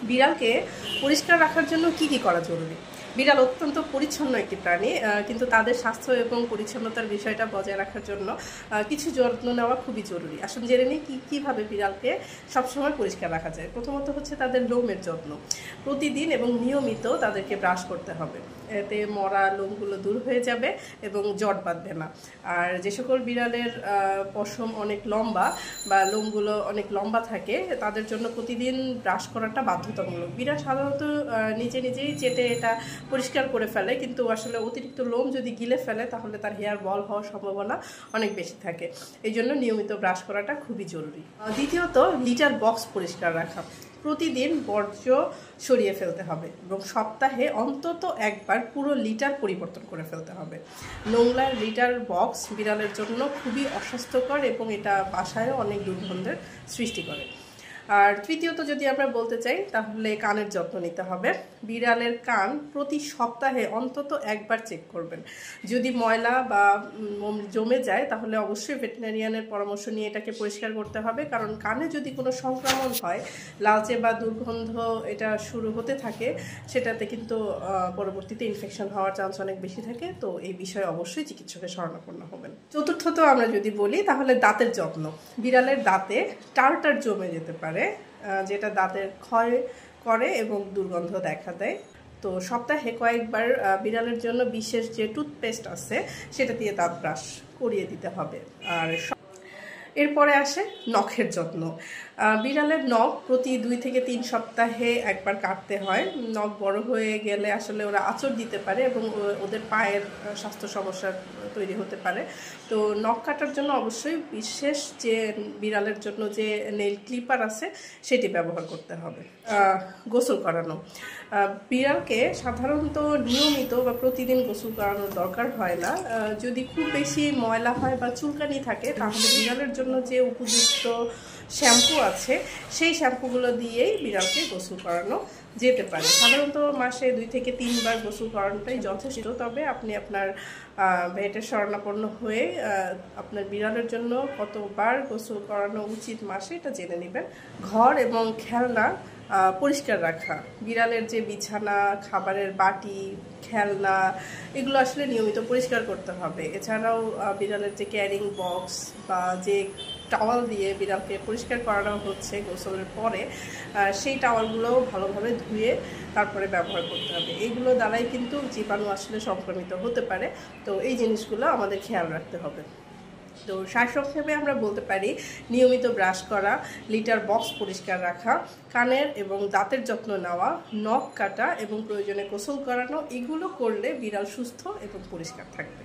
বিড়ালকে পরিষ্কার রাখার জন্য কি করা জরুরি? বিড়াল অত্যন্ত পরিচ্ছন্ন একটি প্রাণী, কিন্তু তাদের স্বাস্থ্য এবং পরিচ্ছন্নতার বিষয়টা বজায় রাখার জন্য কিছু যত্ন নেওয়া খুবই জরুরি। আসুন জেনে নিই কীভাবে বিড়ালকে সবসময় পরিষ্কার রাখা যায়। প্রথমত হচ্ছে তাদের লোমের যত্ন। প্রতিদিন এবং নিয়মিত তাদেরকে ব্রাশ করতে হবে, এতে মরা লোমগুলো দূর হয়ে যাবে এবং জট বাঁধবে না। আর যে সকল বিড়ালের পশম অনেক লম্বা বা লোমগুলো অনেক লম্বা থাকে, তাদের জন্য প্রতিদিন ব্রাশ করাটা বাধ্যতামূলক। বিড়াল সাধারণত নিজেই চেটে এটা পরিষ্কার করে ফেলে, কিন্তু আসলে অতিরিক্ত লোম যদি গিলে ফেলে তাহলে তার হেয়ার বল হওয়ার সম্ভাবনা অনেক বেশি থাকে। এই জন্য নিয়মিত ব্রাশ করাটা খুবই জরুরি। দ্বিতীয়ত, লিটার বক্স পরিষ্কার রাখা। প্রতিদিন বর্জ্য সরিয়ে ফেলতে হবে এবং সপ্তাহে অন্তত একবার পুরো লিটার পরিবর্তন করে ফেলতে হবে। নোংরা লিটার বক্স বিড়ালের জন্য খুবই অস্বাস্থ্যকর এবং এটা বাসায়ও অনেক দুর্গন্ধের সৃষ্টি করে। আর তৃতীয়ত যদি আমরা বলতে চাই, তাহলে কানের যত্ন নিতে হবে। বিড়ালের কান প্রতি সপ্তাহে অন্তত একবার চেক করবেন। যদি ময়লা বা জমে যায় তাহলে অবশ্যই ভেটেরিনারিয়ানের পরামর্শ নিয়ে এটাকে পরিষ্কার করতে হবে, কারণ কানে যদি কোনো সংক্রমণ হয়, লালচে বা দুর্গন্ধ এটা শুরু হতে থাকে, সেটাতে কিন্তু পরবর্তীতে ইনফেকশন হওয়ার চান্স অনেক বেশি থাকে। তো এই বিষয়ে অবশ্যই চিকিৎসকের শরণাপন্ন হবেন। চতুর্থত আমরা যদি বলি, তাহলে দাঁতের যত্ন। বিড়ালের দাঁতে টার্টার জমে যেতে পারে, যেটা দাঁতের ক্ষয় করে এবং দুর্গন্ধ দেখা দেয়। তো সপ্তাহে কয়েকবার বিড়ালের জন্য বিশেষ যে টুথপেস্ট আছে সেটা দিয়ে দাঁত ব্রাশ করিয়ে দিতে হবে। আর এরপরে আসে নখের যত্ন। বিড়ালের নখ প্রতি 2 থেকে 3 সপ্তাহে একবার কাটতে হয়। নখ বড় হয়ে গেলে আসলে ওরা আঁচড় দিতে পারে এবং ওদের পায়ের স্বাস্থ্য সমস্যা তৈরি হতে পারে। তো নখ কাটার জন্য অবশ্যই বিশেষ যে বিড়ালের জন্য যে নেইল ক্লিপার আছে সেটি ব্যবহার করতে হবে। গোসল করানো। বিড়ালকে সাধারণত নিয়মিত বা প্রতিদিন গোসল করানোর দরকার হয় না। যদি খুব বেশি ময়লা হয় বা চুলকানি থাকে, তাহলে বিড়ালের জন্য যে উপযুক্ত শ্যাম্পু আছে সেই শ্যাম্পুগুলো দিয়েই বিড়ালকে গোসল করানো যেতে পারে। সাধারণত মাসে 2 থেকে 3 বার গোসল করানোটাই যথেষ্ট। তবে আপনি আপনার ভেটের শরণাপন্ন হয়ে আপনার বিড়ালের জন্য কতবার গোসল করানো উচিত মাসে এটা জেনে নেবেন। ঘর এবং খেলনা পরিষ্কার রাখা। বিড়ালের যে বিছানা, খাবারের বাটি, খেলনা, এগুলো আসলে নিয়মিত পরিষ্কার করতে হবে। এছাড়াও বিড়ালের যে ক্যারিং বক্স বা যে টাওয়াল দিয়ে বিড়ালকে পরিষ্কার করানো হচ্ছে গোসলের পরে, সেই টাওয়ালগুলোও ভালোভাবে ধুয়ে তারপরে ব্যবহার করতে হবে। এইগুলো দ্বারাই কিন্তু জীবাণু আসলে সংক্রমিত হতে পারে। তো এই জিনিসগুলো আমাদের খেয়াল রাখতে হবে। তো সারসংক্ষেপে আমরা বলতে পারি, নিয়মিত ব্রাশ করা, লিটার বক্স পরিষ্কার রাখা, কানের এবং দাঁতের যত্ন নেওয়া, নখ কাটা এবং প্রয়োজনে গোসল করানো, এগুলো করলে বিড়াল সুস্থ এবং পরিষ্কার থাকবে।